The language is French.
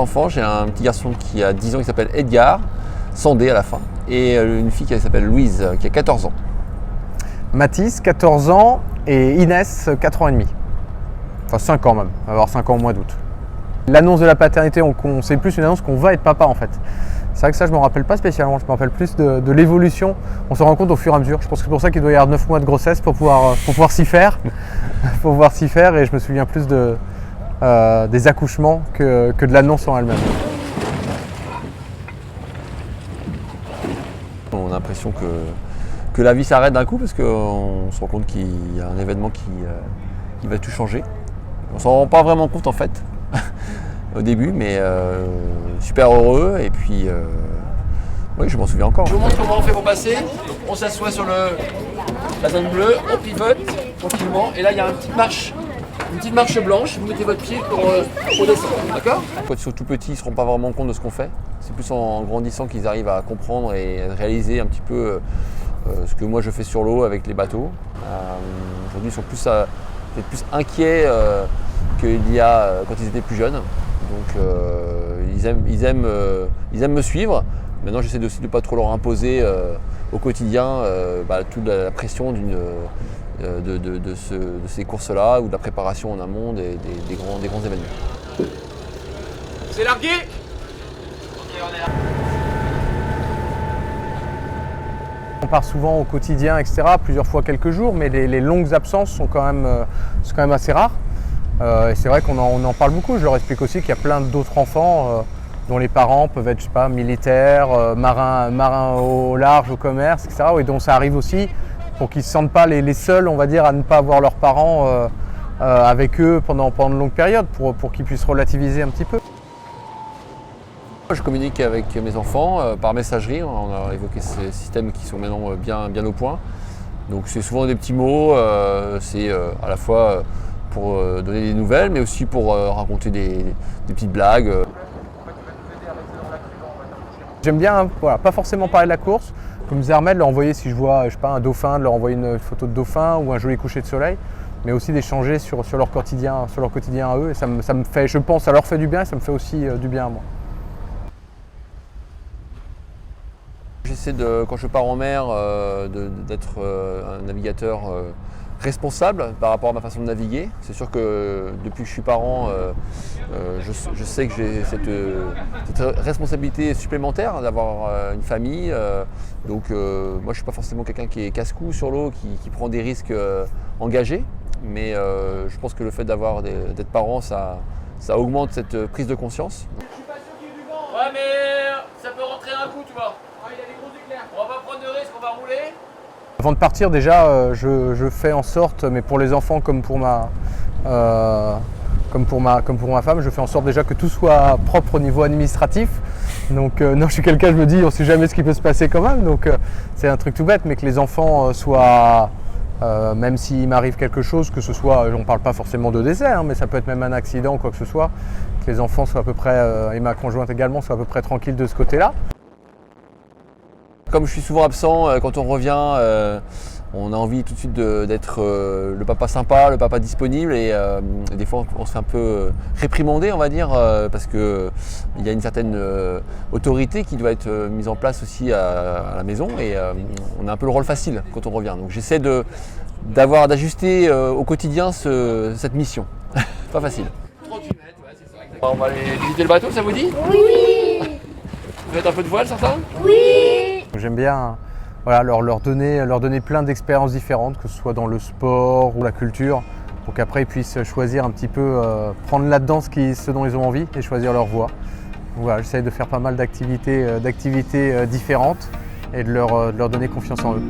enfants. J'ai un petit garçon qui a 10 ans qui s'appelle Edgar, Sandé à la fin, et une fille qui s'appelle Louise qui a 14 ans. Mathis, 14 ans, et Inès, 4 ans et demi. Enfin 5 ans même, on va avoir 5 ans au mois d'août. L'annonce de la paternité, c'est plus une annonce qu'on va être papa en fait. C'est vrai que ça, je ne m'en rappelle pas spécialement, je me rappelle plus de l'évolution. On se rend compte au fur et à mesure. Je pense que c'est pour ça qu'il doit y avoir 9 mois de grossesse pour pouvoir s'y faire. Pour pouvoir s'y faire, et je me souviens plus des accouchements que de l'annonce en elle-même. On a l'impression que la vie s'arrête d'un coup parce qu'on se rend compte qu'il y a un événement qui va tout changer. On s'en rend pas vraiment compte en fait au début, mais super heureux, et puis oui, je m'en souviens encore. Je vous montre comment on fait pour passer. On s'assoit sur la zone bleue, on pivote tranquillement, et là il y a une petite marche blanche, vous mettez votre pied pour descendre, d'accord? Quand ils sont tout petits, ils ne se rendent pas vraiment compte de ce qu'on fait. C'est plus en grandissant qu'ils arrivent à comprendre et à réaliser un petit peu ce que moi je fais sur l'eau avec les bateaux. Aujourd'hui, ils sont peut-être plus inquiets qu'il y a quand ils étaient plus jeunes. Donc ils aiment me suivre. Maintenant, j'essaie aussi de ne pas trop leur imposer au quotidien toute la pression de ces courses-là, ou de la préparation en amont des grands événements. C'est largué. On part souvent au quotidien, etc., plusieurs fois quelques jours, mais les longues absences sont quand même assez rares. Et c'est vrai qu'on en parle beaucoup. Je leur explique aussi qu'il y a plein d'autres enfants dont les parents peuvent être, je sais pas, militaires, marins au large, au commerce, etc., et dont ça arrive aussi, pour qu'ils ne se sentent pas les seuls, on va dire, à ne pas avoir leurs parents avec eux pendant de longues périodes, pour qu'ils puissent relativiser un petit peu. Je communique avec mes enfants par messagerie. On a évoqué ces systèmes qui sont maintenant bien au point. Donc c'est souvent des petits mots, c'est à la fois pour donner des nouvelles, mais aussi pour raconter des petites blagues. J'aime bien, pas forcément parler de la course. Comme disait Armel, leur envoyer, si je vois, je sais pas, un dauphin, de leur envoyer une photo de dauphin ou un joli coucher de soleil, mais aussi d'échanger sur leur quotidien à eux. Et ça me fait, je pense, ça leur fait du bien, et ça me fait aussi du bien à moi. J'essaie quand je pars en mer d'être un navigateur responsable par rapport à ma façon de naviguer. C'est sûr que depuis que je suis parent, je sais que j'ai cette responsabilité supplémentaire d'avoir une famille. Donc moi je ne suis pas forcément quelqu'un qui est casse-cou sur l'eau, qui prend des risques engagés. Mais je pense que le fait d'être parent, ça augmente cette prise de conscience. Ouais, mais ça peut rentrer un coup, tu vois. Il y a des gros éclairs. On va pas prendre de risques, on va rouler. Avant de partir, déjà, je fais en sorte, mais pour les enfants comme pour ma femme, je fais en sorte déjà que tout soit propre au niveau administratif. Donc non, je suis quelqu'un, je me dis, on ne sait jamais ce qui peut se passer quand même. Donc c'est un truc tout bête, mais que les enfants soient, même s'il m'arrive quelque chose, que ce soit, on ne parle pas forcément de décès, mais ça peut être même un accident ou quoi que ce soit, que les enfants soient à peu près, et ma conjointe également, soient à peu près tranquilles de ce côté-là. Comme je suis souvent absent, quand on revient, on a envie tout de suite d'être le papa sympa, le papa disponible, et des fois on se fait un peu réprimander, on va dire, parce qu'il y a une certaine autorité qui doit être mise en place aussi à la maison, et on a un peu le rôle facile quand on revient. Donc j'essaie d'ajuster au quotidien cette mission. Pas facile. 38 mètres, ouais, c'est ça. On va aller visiter le bateau, ça vous dit? Oui. Vous faites un peu de voile, certains? Oui. J'aime bien leur donner plein d'expériences différentes, que ce soit dans le sport ou la culture, pour qu'après ils puissent choisir un petit peu, prendre là-dedans ce dont ils ont envie et choisir leur voie. Voilà, j'essaie de faire pas mal d'activités différentes et de leur donner confiance en eux.